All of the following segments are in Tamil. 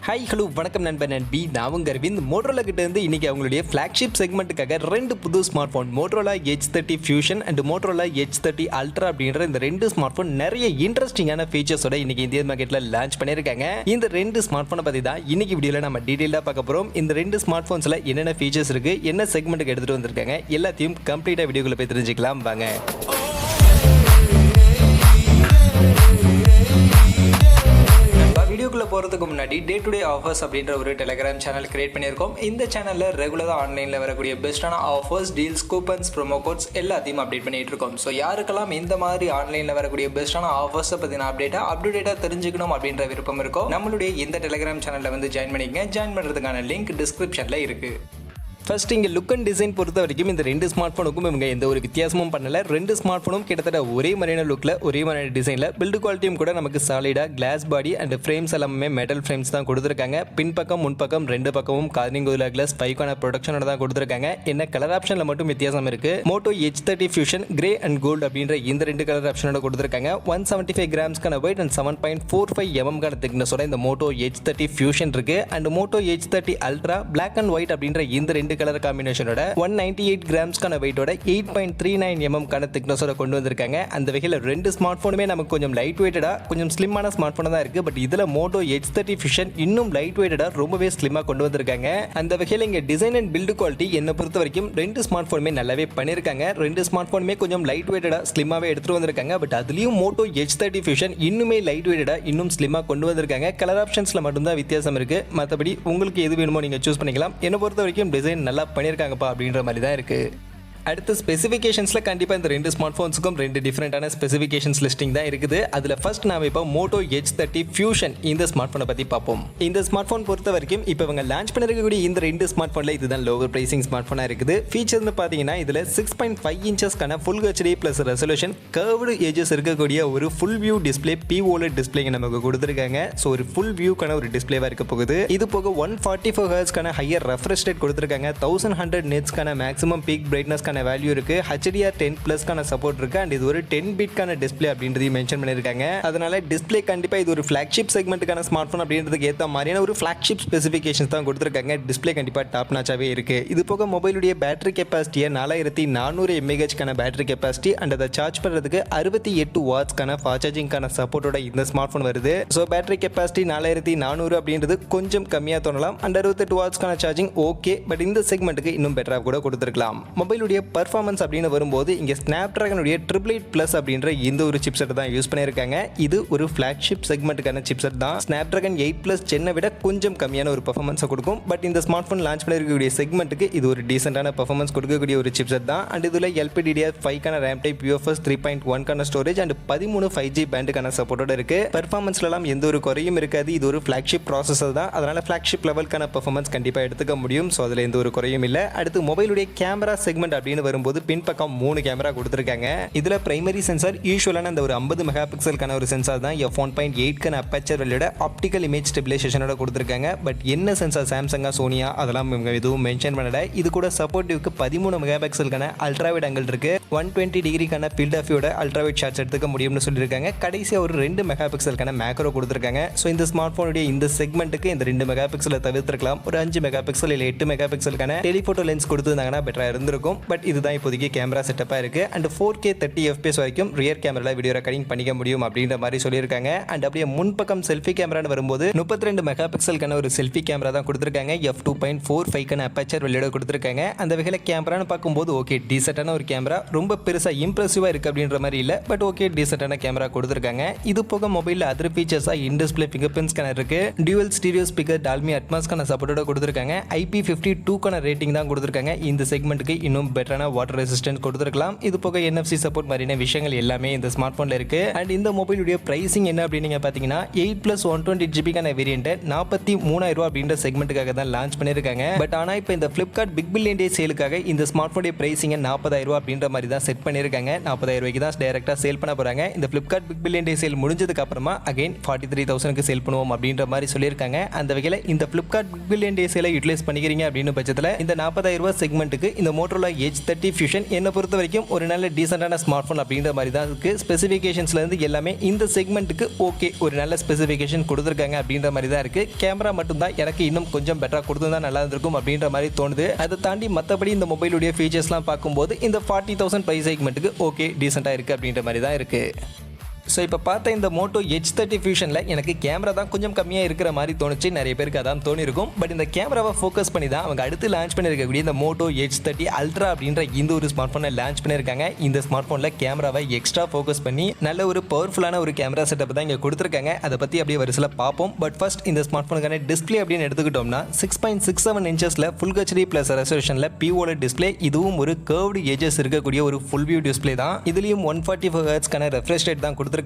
ஹாய் ஹலோ வணக்கம் நண்பன் நண்பி நான் உங்கள் அரவிந்த். மோட்டரோலா கிட்ட இருந்து இன்னைக்கு அவங்களுடைய ஃப்ளாக்ஷிப் செக்மெண்ட்டுக்காக ரெண்டு புது smart phone Motorola H30 fusion and Motorola H30 ultra அப்படின்ற இந்த ரெண்டு ஸ்மார்ட் ஃபோன் நிறைய இன்ட்ரெஸ்டிங்கான ஃபீச்சர்ஸோட இன்னைக்கு இந்தியன் மார்க்கெட்டில் லான்ச் பண்ணியிருக்காங்க. இந்த ரெண்டு ஸ்மார்ட் ஃபோனை பற்றி தான் இன்னைக்கு வீடியோவில் நம்ம டீட்டெயிலாக பார்க்க போகிறோம். இந்த ரெண்டு ஸ்மார்ட் ஃபோன்ஸில் என்னென்ன ஃபீச்சர்ஸ் இருக்குது, என்ன செக்மெண்ட்டுக்கு எடுத்துகிட்டு வந்திருக்காங்க, எல்லாத்தையும் கம்ப்ளீட்டாக வீடியோக்குள்ளே போய் தெரிஞ்சுக்கலாம் வாங்க. வீடியோக்குள்ள போகிறதுக்கு முன்னாடி டே டு டே ஆஃபர்ஸ் அப்படின்ற ஒரு டெலிகிராம் சேனல் கிரியேட் பண்ணியிருக்கோம். இந்த சேனலில் ரெகுலராக ஆன்லைனில் வரக்கூடிய பெஸ்ட்டான offers, deals, coupons, promo quotes எல்லாத்தையும் அப்டேட் பண்ணிட்டு இருக்கோம். ஸோ யாருக்கெல்லாம் இந்த மாதிரி ஆன்லைனில் வரக்கூடிய பெஸ்ட்டான ஆஃபர்ஸை பற்றின அப்டேட்டாக தெரிஞ்சுக்கணும் அப்படின்ற விருப்பம் இருக்கோ நம்மளுடைய இந்த டெலிகிராம் சேனலில் வந்து ஜாயின் பண்ணிக்கங்க. ஜாயின் பண்ணுறதுக்கான லிங்க் டிஸ்கிரிப்ஷனில் இருக்குது. ஃபர்ஸ்ட் இங்கே லுக் அண்ட் டிசைன் பொறுத்த வரைக்கும் இந்த ரெண்டு ஸ்மார்ட் ஃபோனுக்கும் இவங்க எந்த ஒரு வித்தியாசமும் பண்ணல. ரெண்டு ஸ்மார்ட் ஃபோனும் கிட்டத்தட்ட ஒரே மாதிரியான லுக்கில், ஒரே மாதிரியான டிசைனில், பில்டு குவாலிட்டியும் கூட நமக்கு சாலிடாக கிளாஸ் பாடி அண்ட் ஃப்ரேம்ஸ் எல்லாமே மெட்டல் ஃப்ரேம்ஸ் தான் கொடுத்துருக்காங்க. பின்பக்கம் முன்பக்கம் ரெண்டு பக்கமும் கார்னிங் கோரில்லா கிளாஸ் 5க்கான ப்ரொடக்ஷனோட தான் கொடுத்துருக்காங்க. என்ன கலர் ஆப்ஷனில் மட்டும் வித்தியாசம் இருக்கு. Moto H30 fusion grey and gold அப்படின்ற இந்த ரெண்டு கலர் ஆப்ஷனோட கொடுத்துருக்காங்க. 175 கிராம்ஸ்க்கான வெயிட் அண்ட் 7.45 mm திக்னஸோட இந்த மோட்டோ H30 ஃபியூஷன் இருக்கு. And Moto H30 ultra black and white அப்படின்ற இந்த ரெண்டு கலர் காம்பினேஷனோட 198 கிராம்ஸ்க்கான வெயிட்டோட 8.39 mm திக்னஸோட கொண்டு வந்திருக்காங்க. அந்த வகையில் ரெண்டு ஸ்மார்ட் ஃபோனுமே நமக்கு கொஞ்சம் லைட் வெயிட்டடா, கொஞ்சம் ஸ்லிம்மான ஸ்மார்ட் ஃபோன் தான் இருக்கு. பட் இதுல மோட்டோ H30 ஃபியூஷன் இன்னும் லைட் வெயிட்டடா ரொம்பவே ஸ்லிம்மா கொண்டு வந்திருக்காங்க. அந்த வகையில் இங்க டிசைன் அண்ட் பில்டு குவாலிட்டி என்ன பொறுத்த வரைக்கும் ரெண்டு ஸ்மார்ட் ஃபோனுமே நல்லாவே பண்ணிருக்காங்க. ரெண்டு ஸ்மார்ட் ஃபோனுமே கொஞ்சம் லைட் வெயிட்டடா ஸ்லிம்மாவே எடுத்துட்டு வந்திருக்காங்க. பட் அதுலயும் மோட்டோ H30 ஃபியூஷன் இன்னுமே லைட் வெயிட்டடா இன்னும் ஸ்லிம்மா கொண்டு வந்திருக்காங்க. கலர் ஆப்ஷன்ஸ்ல மட்டும் தான் வித்தியாசம் இருக்கு. மற்றபடி உங்களுக்கு எது வேணுமோ நீங்க சூஸ் பண்ணிக்கலாம். என்ன பொறுத்த வரைக்கும் டிசைன் நல்லா பண்ணியிருக்காங்கப்பா அப்படின்ற மாதிரி தான் இருக்கு. அடுத்த ஸ்பெசிஃபிகேஷன்ஸில் கண்டிப்பாக இந்த ரெண்டு ஸ்மார்ட் ஃபோன்ஸுக்கும் ரெண்டு டிஃப்ரெண்டான ஸ்பெசிஃபிகேஷன்ஸ் லிஸ்டிங் தான் இருக்குது. அதில் ஃபர்ஸ்ட் நாம் இப்போ மோட்டோ H30 ஃபியூஷன் இந்த ஸ்மார்ட் ஃபோனை பற்றி பார்ப்போம். இந்த ஸ்மார்ட் ஃபோன் பொறுத்த வரைக்கும் இப்போ இவங்க லான்ச் பண்ணிருக்கக்கூடிய இந்த ரெண்டு ஸ்மார்ட் ஃபோனில் இதுதான் லோவர் ப்ரைசிங் ஸ்மார்ட் ஃபோனாக இருக்குது. ஃபீச்சர்னு பார்த்தீங்கன்னா இதில் 6.5 இன்ச்சஸ்க்கான full HD plus resolution curved edges இருக்கக்கூடிய ஒரு ஃபுல் வியூ டிஸ்பிளே POLED டிஸ்பிளேங்க நமக்கு கொடுத்துருக்காங்க. ஸோ ஒரு ஃபுல் வியூக்கான ஒரு டிஸ்பிளேவாக இருக்க போகுது. இது போக 144 ஹெர்ட்ஸ்க்கான ஹையர் ரெஃப்ரெஷ் ரேட் கொடுத்துருக்காங்க. 1100 nitsக்கான மேக்ஸிமம் பீக் பிரைட்னஸ் வேல்யூ இருக்கு. HDR10+ கான சப்போர்ட் இருக்கு. அண்ட் இது ஒரு 10 பிட்கான டிஸ்ப்ளே அப்படின்றதையும் மென்ஷன் பண்ணிருக்காங்க. அதனால டிஸ்ப்ளே கண்டிப்பா இது ஒரு ஃபிளாக்ஷிப் செக்மெண்ட்டுக்கான ஸ்மார்ட் ஃபோன் அப்படின்றதுக்கு ஏற்ற மாதிரியான ஒரு ஃபிளாக்ஷிப் ஸ்பெசிஃபிகேஷன்ஸ் தான் கொடுத்துருக்காங்க. டிஸ்ப்ளே கண்டிப்பா டாப் நாச்சாவே இருக்கு. இது போக மொபைலுடைய பேட்டரி கெப்பாசிட்டியை 4400 mAh கான பேட்டரி கெப்பாசிட்டி அண்ட் அதை சார்ஜ் பண்றதுக்கு 68 வாட்ஸ்க்கான ஃபாஸ்ட் சார்ஜிங்கான சப்போர்ட்டோட இந்த ஸ்மார்ட் ஃபோன் வருது. ஸோ பேட்டரி கெப்பாசிட்டி 4400 அப்படின்றது கொஞ்சம் கம்மியாக தோணலாம். அண்ட் 68 வாட்ஸ்க்கான சார்ஜிங் ஓகே. பட் இந்த செக்மெண்ட்டுக்கு இன்னும் பெட்டராக கூட கொடுத்துருக்கலாம். மொபைலுடைய பர்ஃபார்மன்ஸ் அப்படின்னு வரும்போது இங்கே ஸ்னாப்ட்ராகனுடைய 888+ அப்படின்ற இந்த ஒரு சிப்செட் தான் யூஸ் பண்ணியிருக்காங்க. இது ஒரு ஃபிளாக்ஷிப் செக்மெண்ட்டுக்கான சிப்செட் தான். ஸ்னாப்ட்ராகன் 8+ ஜென்னை விட கொஞ்சம் கம்மியான ஒரு பர்ஃபார்மன்ஸை கொடுக்கும். பட் இந்த ஸ்மார்ட் ஃபோன் லான்ச் பண்ணிருக்கக்கூடிய செக்மெண்ட்டுக்கு இது ஒரு டீசென்டான பர்ஃபார்மன்ஸ் கொடுக்கக்கூடிய ஒரு சிப்செட் தான். அண்ட் இதில் LPDDR5 RAM type, UFS 3.1 storage and 13 5G பேண்டுக்கான சப்போர்ட்டோட இருக்கு. பர்ஃபார்மன்ஸ்லாம் எந்த ஒரு குறையும் இருக்காது. இது ஒரு ஃபிளாக்ஷிப் ப்ராசஸர் தான். அதனால ஃபிளாக்ஷிப் லெவலுக்கான பர்ஃபார்மன்ஸ் கண்டிப்பாக எடுத்துக்க முடியும். ஸோ அதில் எந்த ஒரு குறையும் இல்லை. அடுத்து மொபைலுடைய கேமரா செக்மெண்ட் அப்படின்னு வரும்போது பின்பக்கம் 3 கேமரா கொடுத்திருக்காங்க. இதுல பிரைமரி சென்சார் யூசுவலான அந்த ஒரு 50 மெகா பிக்சலுக்கான ஒரு சென்சார் தான். f1.8 அப்பேச்சர் வேல்யூட ஆப்டிகல் இமேஜ் ஸ்டெபிலைசேஷனோட கொடுத்திருக்காங்க. பட் என்ன சென்சார் சாம்சங்கா, சோனியா அதெல்லாம் இவங்க எதுவும் மென்ஷன் பண்ணல. இது கூட சப்போர்ட்டிவ்க்கு 13 மெகா பிக்சலுக்கான அல்ட்ராவைட் ஆங்கிள் இருக்கு. 120 டிகிரிக்கான ஃபீல்ட் ஆஃப் வியூட அல்ட்ராவைட் ஷாட்ஸ் எடுத்துக்க முடியும்னு சொல்லியிருக்காங்க. கடைசியாக ஒரு 2 மெகா பிக்சலுக்கான மேக்ரோ கொடுத்திருக்காங்க. ஸோ இந்த ஸ்மார்ட் போனுடைய இந்த செக்மெண்ட்டுக்கு இந்த 2 மெகா பிக்சலை தவிர்த்திருக்கலாம். ஒரு 5 மெகா பிக்சல் இல்லை 8 மெகா பிக்சலுக்கான டெலிஃபோட்டோ லென்ஸ் கொடுத்திருந்தாங்கன்னா பெட்டரா இருந்திருக்கும். பட் இதுதான் இப்போதைக்கு கேமரா செட்டப்பா இருக்கு. அண்ட் 4K 30 FPS வரைக்கும் ரியர் கேமரால வீடியோ ரெக்கார்டிங் பண்ணிக்க முடியும் அப்படின்ற மாதிரி சொல்லியிருக்காங்க. அண்ட் அப்படியே முன்பக்கம் செல்ஃபி கேமரான்னு வரும்போது 32 மெகா பிக்சலுக்கான ஒரு செல்ஃபி கேமரா தான் கொடுத்திருக்காங்க. f2.45 அப்பேச்சர் வெளியிட கொடுத்திருக்காங்க. அந்த வகையில் கேமரான்னு பார்க்கும்போது ஓகே டீசென்டான ஒரு கேமரா, ரொம்ப பெருசா இம்ப்ரெசிவா இருக்கு அப்படின்ற மாதிரி இல்லை. பட் ஓகே டீசென்டான கேமரா கொடுத்திருக்காங்க. இது போக மொபைலில் அதர் ஃபீச்சர்ஸா in display finger print scanner இருக்கு. டியூவல் ஸ்டீரியோ ஸ்பீக்கர் டால்மி அட்மாஸ்க்கான சப்போர்ட்டோட கொடுத்திருக்காங்க. IP52 ரேட்டிங் தான் கொடுத்திருக்காங்க. இந்த செக்மெண்ட்டுக்கு இன்னும் பெட்டரான வாட்டர் ரெசிஸ்டன்ட் கொடுத்திருக்கலாம். இது போக NFC சப்போர்ட் மாதிரியான விஷயங்கள் எல்லாமே இந்த ஸ்மார்ட் போன்ல இருக்கு. அண்ட் இந்த மொபைலுடைய பிரைசிங் என்ன அப்படின்னு நீங்க பாத்தீங்கன்னா 8+ 128GB வேரியன்ட் 43,000 அப்படின்ற செக்மெண்ட்டுக்காக தான் லான்ச் பண்ணிருக்காங்க. பட் ஆனா இப்போ இந்த Flipkart பிக் பில்லியன் டே சேலுக்காக இந்த ஸ்மார்ட் போனுடைய பிரைசிங் 40,000 அப்படின்ற மாதிரி தான் செட் பண்ணிருக்காங்க. 40,000 தான் டைரக்டா சேல் பண்ண போறாங்க. இந்த Flipkart big billion day sale முடிஞ்சதுக்கு அப்புறமா அகைன் 43,000க்கு சேல் பண்ணுவோம் அப்படின்ற மாதிரி சொல்லியிருக்காங்க. அந்த வகையில் இந்த Flipkart பிக் பில்லியன் டே சேலை யூட்டிலைஸ் பண்ணிக்கிறீங்க அப்படின்னு பட்சத்தில் இந்த 40,000 செக்மெண்ட்டுக்கு இந்த Motorola H30 Fusion என்னை பொறுத்த வரைக்கும் ஒரு நல்ல டீசென்டான ஸ்மார்ட் ஃபோன் அப்படின்ற மாதிரி தான் இருக்குது. ஸ்பெசிஃபிகேஷன்ஸ்லேருந்து எல்லாமே இந்த செக்மெண்ட்டுக்கு ஓகே ஒரு நல்ல ஸ்பெசிஃபிகேஷன் கொடுத்துருக்காங்க அப்படின்ற மாதிரி தான் இருக்குது. கேமரா மட்டும்தான் எனக்கு இன்னும் கொஞ்சம் பெட்டராக கொடுத்துருந்தா நல்லா இருந்திருக்கும் அப்படின்ற மாதிரி தோணுது. அதை தாண்டி மற்றபடி இந்த மொபைலுடைய ஃபீச்சர்ஸ்லாம் பார்க்கும்போது இந்த 40,000 ப்ரைஸ் செக்மெண்ட்டுக்கு ஓகே டீசெண்டாக இருக்குது அப்படின்ற மாதிரி தான் இருக்குது. ஸோ இப்போ பார்த்த இந்த மோட்டோ H30 ஃபியூஷனில் எனக்கு கேமரா தான் கொஞ்சம் கம்மியாக இருக்கிற மாதிரி தோணுச்சு. நிறைய பேருக்கு அதான் தோணிருக்கும். பட் இந்த கேமராவை ஃபோக்கஸ் பண்ணி தான் அவங்க அடுத்து லான்ச் பண்ணியிருக்கக்கூடிய இந்த மோட்டோ H30 அல்ட்ரா அப்படின்ற இந்த ஒரு ஸ்மார்ட் ஃபோனை லான்ச் பண்ணியிருக்காங்க. இந்த ஸ்மார்ட் ஃபோனில் கேமராவை எக்ஸ்ட்ரா ஃபோக்கஸ் பண்ணி நல்ல ஒரு பவர்ஃபுல்லான ஒரு கேமரா செட்டப் தான் இங்கே கொடுத்துருக்காங்க. அதை பற்றி அப்படியே வரிசையில் பார்ப்போம். பட் ஃபர்ஸ்ட் இந்த ஸ்மார்ட் ஃபோனுக்கான டிஸ்பிளே அப்படின்னு எடுத்துக்கிட்டோம்னா 6.67 இன்ச்சஸில் ஃபுல் HD ப்ளஸ் ரெசல்யூஷனில் POLED டிஸ்பிளே. இதுவும் ஒரு கர்வ்டு எஜஸ் இருக்கக்கூடிய ஒரு ஃபுல் வியூ டிஸ்பிளே தான். இதுலேயும் 144 ஹெர்ட்ஸ்க்கான ரெஃப்ரெஷ் ரேட் தான் கொடுத்துருக்காங்க.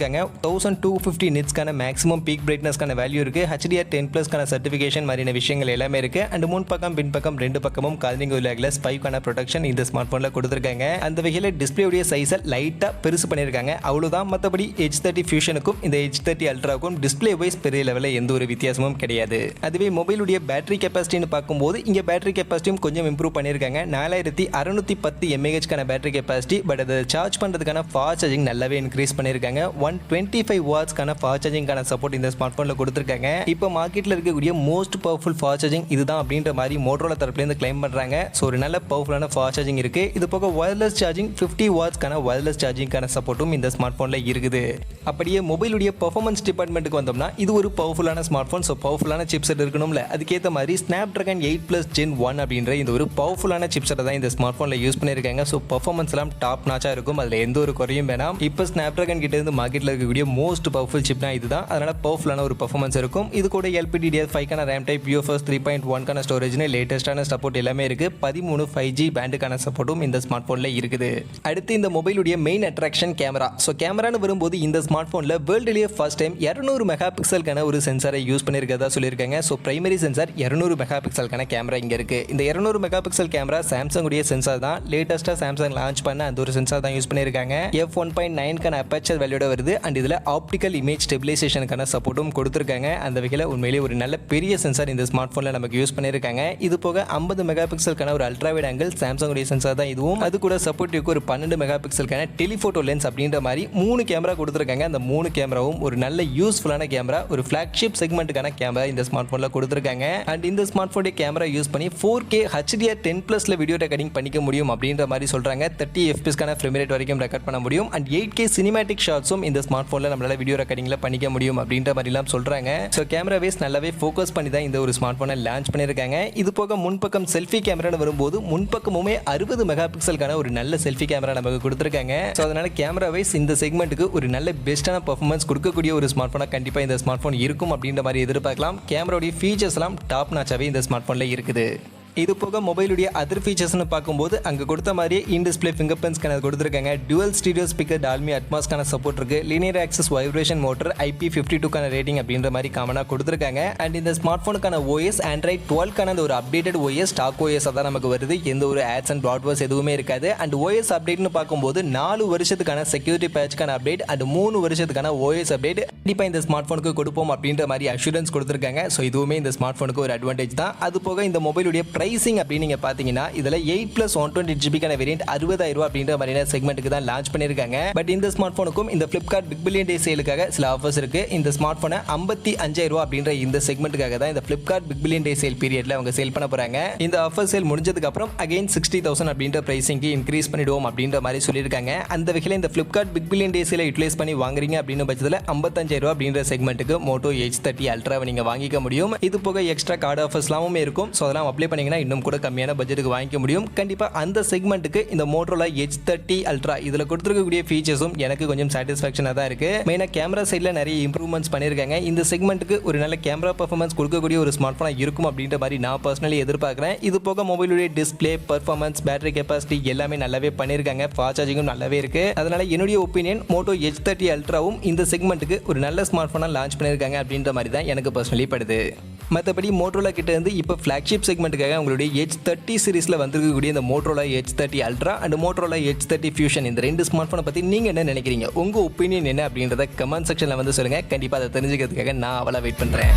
1250 நிட்ஸ்க்கான மேக்ஸிமம் பீக் பிரைட்னஸ்க்கான வேல்யூ இருக்கு. HDR10+ கான சர்டிஃபிகேஷன் மாதிரியான விஷயங்கள் எல்லாமே இருக்கு. அண்ட் முன் பக்கம் பின் பக்கம் ரெண்டு பக்கமும் கார்னிங் கிளாஸ் 5 கான ப்ரொடெக்ஷன் இந்த ஸ்மார்ட் போன்ல கொடுத்துருக்காங்க. அந்த வகையில் டிஸ்பிளேவுடைய சைஸை லைட்டா பெருசு பண்ணியிருக்காங்க. அவ்வளவுதான். மற்றபடி H30 ஃபியூஷனுக்கும் இந்த H30 அல்ட்ராவுக்கும் டிஸ்பிளே வைஸ் பெரிய லெவலில் எந்த ஒரு வித்தியாசமும் கிடையாது. அதுவே மொபைலுடைய பேட்டரி கெப்பாசிட்டின்னு பார்க்கும்போது இங்க பேட்டரி கெப்பாசிட்டியும் கொஞ்சம் இம்ப்ரூவ் பண்ணியிருக்காங்க. 4610 mAh கான பேட்டரி கெப்பாசிட்டி. பட் அதை சார்ஜ் பண்றதுக்கான ஃபாஸ்ட் சார்ஜிங் நல்லாவே இன்க்ரீஸ் பண்ணியிருக்காங்க. 125 வாட்ஸ்க்கான ஃபாஸ்ட் சார்ஜிங்கான சப்போர்ட் இந்த ஸ்மார்ட் போன்ல கொடுத்துருக்காங்க. இப்போ மார்க்கெட்ல இருக்கக்கூடிய மோஸ்ட் பவர்ஃபுல் ஃபாஸ்ட் சார்ஜிங் இதுதான் அப்படின்ற மாதிரி மோட்டோரோலா தரப்புலேருந்து கிளைம் பண்றாங்க. ஸோ ஒரு நல்ல பவர்ஃபுல்லான ஃபாஸ்ட் சார்ஜிங் இருக்கு. இது போக வயர்லெஸ் சார்ஜிங் 50 வாட்ஸ்க்கான வயர்லெஸ் சார்ஜிங்கான சப்போர்ட்டும் இந்த ஸ்மார்ட் போன்ல இருக்குது. அப்படியே மொபைலுடைய பெர்ஃபார்மன்ஸ் டிபார்ட்மெண்ட்டுக்கு வந்தோம்னா இது ஒரு பவர்ஃபுல்லான ஸ்மார்ட் போன். ஸோ பவர்ஃபுல்லான சிப்செட் இருக்கணும்ல, அதுக்கேற்ற மாதிரி Snapdragon 8+ Gen 1 அப்படின்ற இந்த ஒரு பவர்ஃபுல்லான சிப்செட்டை தான் இந்த ஸ்மார்ட் போன்ல யூஸ் பண்ணியிருக்காங்க. ஸோ பெர்ஃபார்மன்ஸ் எல்லாம் டாப் நாச்சா இருக்கும். அதில் எந்த ஒரு குறையும் வேணாம். இப்போ Snapdragon கிட்ட இருந்து மார்க்கெட்ல இருக்கக்கூடிய மோஸ்ட் பவர்ஃபுல் சிப்னா இதுதான். அதனால பவர்ஃபுல்லான ஒரு பெர்ஃபார்மன்ஸ் இருக்கும். இது கூட LPDDR5 கான RAM டைப், UFS 3.1 கான ஸ்டோரேஜ்னு லேட்டஸ்டான சப்போர்ட் எல்லாமே இருக்கு. 13 5G பேண்டுக்கான சப்போர்ட்டும் இந்த ஸ்மார்ட் போன்ல இருக்குது. அடுத்து இந்த மொபைலுடைய மெயின் அட்ராக்ஷன் கேமரா. ஸோ கேமரான்னு வரும்போது இந்த ஸ்மார்ட் போன்ல வேர்ல்டுலேயே ஃபர்ஸ்ட் டைம் 200 மெகா பிக்சலுக்கான ஒரு சென்சாரை யூஸ் பண்ணியிருக்கதா சொல்லியிருக்காங்க. ஸோ பிரைமரி சென்சார் 200 மெகா பிக்சலுக்கான கேமரா இங்க இருக்கு. இந்த 200 மெகா பிக்சல் கேமரா சாம்சங் உடைய சென்சார் தான். லேட்டஸ்டா சாம்சங் லான்ச் பண்ண அந்த ஒரு சென்சார் தான் யூஸ் பண்ணியிருக்காங்க. f1.9 கான அப்பேச்சர் வேல்யூட வருது. அண்ட் இதுல ஆப்டிக்கல் இமேஜ் ஸ்டெபிலைசேஷனுக்கான சப்போர்ட்டும் கொடுத்துருக்காங்க. அந்த வகையில் உண்மையிலேயே ஒரு நல்ல பெரிய சென்சார் இந்த ஸ்மார்ட் போன்ல நமக்கு யூஸ் பண்ணியிருக்காங்க. இது போக 50 மெகா பிக்சலுக்கான ஒரு அல்ட்ரா வைட் ஆங்கிள் சாம்சங் உடைய சென்சார் தான் இதுவும். அது கூட சப்போர்ட்டிவ்க்கு ஒரு 12 மெகா பிக்சலுக்கான டெலிஃபோட்டோ லென்ஸ் அப்படின்ற மாதிரி 3 கேமரா கொடுத்துருக்காங்க. அந்த 3 கேமராவும் ஒரு நல்ல யூஸ்ஃபுல்லான கேமரா, ஒரு ஃபிளாக்ஷிப் செக்மெண்ட்டுக்கான கேமரா இந்த ஸ்மார்ட் போன்ல கொடுத்துருக்காங்க. அண்ட் இந்த ஸ்மார்ட் போனுடைய கேமரா யூஸ் பண்ணி 4K HDR10+ வீடியோ ரெக்கார்டிங் பண்ணிக்க முடியும் அப்படின்ற மாதிரி சொல்றாங்க. 30 FPS கான ஃப்ரேம் ரேட் வரைக்கும் ரெக்கார்ட் பண்ண முடியும். அண்ட் 8K சினிமேட்டிக் ஷாட்ஸும் இந்த ஸ்மார்ட் போன்ல நம்மளால வீடியோ ரெக்கார்டிங்ல பண்ணிக்க முடியும் அப்படின்ற மாதிரிலாம் சொல்றாங்க. ஸோ கேமரா வேஸ் நல்லாவே ஃபோக்கஸ் பண்ணி தான் இந்த ஒரு ஸ்மார்ட் போனை லான்ச் பண்ணியிருக்காங்க. இது போக முன்பக்கம் செல்ஃபி கேமரான்னு வரும்போது முன்பக்கமுமே 60 மெகா பிக்சலுக்கான ஒரு நல்ல செல்ஃபி கேமரா நமக்கு கொடுத்துருக்காங்க. ஸோ அதனால கேமரா வைஸ் இந்த செக்மெண்ட்டுக்கு ஒரு நல்ல பெஸ்ட்டான பர்ஃபார்மன்ஸ் கொடுக்கக்கூடிய ஒரு ஸ்மார்ட் போனா கண்டிப்பாக இந்த ஸ்மார்ட் போன் இருக்கும் அப்படின்ற மாதிரி எதிர்பார்க்கலாம். கேமராவுடைய ஃபீச்சர்ஸ் எல்லாம் டாப் நாச்சாவே இந்த ஸ்மார்ட் போன்ல இருக்குது. இது போக மொபைலுடைய அதர் ஃபீச்சர்ஸ்னு பார்க்கும்போது அங்கே கொடுத்த மாதிரியே இன் டிஸ்பிளே ஃபிங்கர் பிரிண்ட் ஸ்கேனர் கொடுத்துருக்காங்க. Twelve stereo speaker Dolby அட்மாஸ்க்கான support இருக்கு. Linear access vibration motor, IP52 கான ரேட்டிங் அப்படின்ற மாதிரி காமனாக கொடுத்துருக்காங்க. அண்ட் இந்த ஸ்மார்ட் ஃபோனுக்கான OS Android 12 கான ஒரு அப்டேட்டட் OS ஸ்டாக் OS தான் நமக்கு வருது. எந்த ஒரு ஆட்ஸ் அண்ட் ப்ராட்வேர்ஸ் எதுவுமே இருக்காது. அண்ட் OS அப்டேட்னு பார்க்கும்போது 4 வருஷத்துக்கான செக்யூரிட்டி பேட்ச்க்கான அப்டேட் அண்ட் 3 வருஷத்துக்கான OS அப்டேட் கண்டிப்பாக இந்த ஸ்மார்ட் ஃபோனுக்கு கொடுப்போம் அப்படின்ற மாதிரி அஷூரன்ஸ் கொடுத்துருக்காங்க. ஸோ இதுவுமே இந்த ஸ்மார்ட் ஃபோனுக்கு ஒரு அட்வான்டேஜ் தான். அது போக இந்த மொபைலுடைய பிரைசிங் அப்படின்னு நீங்க பாத்தீங்கன்னா இதுல 8+ 128GB கான வேரியன்ட் 60,000 அப்படின்ற மாதிரியான செக்மெண்ட்டுக்கு தான் லான்ச் பண்ணிருக்காங்க. பட் இந்த ஸ்மார்ட் போனுக்கும் இந்த Flipkart பிக் பில்லியன் டே சேலுக்காக சில ஆஃபர்ஸ் இருக்கு. இந்த ஸ்மார்ட் போனை 55,000 அப்படின்ற இந்த செக்மெண்ட்டுக்காக தான் இந்த Flipkart big billion day sale பீரியட்ல அவங்க சேல் பண்ண போறாங்க. இந்த ஆஃபர் சேல் முடிஞ்சதுக்கு அப்புறம் அகைன் 60,000 அப்படின்ற பிரைசிங்க்கு இன்க்ரீஸ் பண்ணிடுவோம் அப்படின்ற மாதிரி சொல்லியிருக்காங்க. அந்த வகையில் இந்த Flipkart பிக் பில்லியன் டே சேலை யூட்டிலைஸ் பண்ணி வாங்குறீங்க அப்படின்னு பட்சத்தில் 55,000 அப்படின்ற செக்மெண்ட்டுக்கு மோட்டோ H30 அல்ட்ராவை நீங்க வாங்கிக்க முடியும். இது போக எக்ஸ்ட்ரா கார்டு ஆஃபர்ஸ்லாம் இருக்கும். ஸோ அதெல்லாம் அப்ளை பண்ணீங்கன்னா இன்னும் கூட கம்மியான பட்ஜெட்டுக்கு வாங்கிக்க முடியும். கண்டிப்பா அந்த செக்மெண்ட்டுக்கு இந்த Motorola H30 அல்ட்ரா இதுல கொடுத்திருக்கக்கூடிய ஃபீச்சர்ஸும் எனக்கு கொஞ்சம் சாட்டிஸ்ஃபேக்ஷனா தான் இருக்கு. மெயினா கேமரா சைடுல நிறைய இம்ப்ரூவ்மெண்ட்ஸ் பண்ணிருக்காங்க. இந்த செக்மெண்ட்டுக்கு ஒரு நல்ல கேமரா பெர்ஃபார்மன்ஸ் கொடுக்கக்கூடிய ஒரு ஸ்மார்ட் போனா இருக்கும் அப்படின்ற மாதிரி நான் பர்சனலி எதிர்பார்க்கிறேன். இது போக மொபைலுடைய டிஸ்பிளே, பெர்ஃபார்மன்ஸ், பேட்டரி கெப்பாசிட்டி எல்லாமே நல்லாவே பண்ணிருக்காங்க. ஃபாஸ்ட் சார்ஜிங்கும் நல்லாவே இருக்கு. அதனால என்னுடைய ஒப்பீனியன் மோட்டோ H30 அல்ட்ராவும் இந்த செக்மெண்ட்டுக்கு ஒரு நல்ல ஸ்மார்ட் போனா லான்ச் பண்ணிருக்காங்க அப்படின்ற மாதிரி தான் எனக்கு பர்சனலி படுது. மற்றபடி Motorola கிட்ட இருந்து இப்போ ஃபிளாக்ஷிப் செக்மெண்ட்டுக்காக உங்களுடைய H30 சீரிஸ்ல வந்திருக்கக்கூடிய இந்த Motorola H30 ultra and Motorola H30 Fusion இந்த ரெண்டு ஸ்மார்ட் போனை பத்தி நீங்க என்ன நினைக்கிறீங்க? உங்க ஒப்பீனியன் என்ன அப்படின்றத கமெண்ட் செக்ஷன்ல வந்து சொல்லுங்க. கண்டிப்பா அதை தெரிஞ்சுக்கிறதுக்காக நான் அவளா வெயிட் பண்றேன்.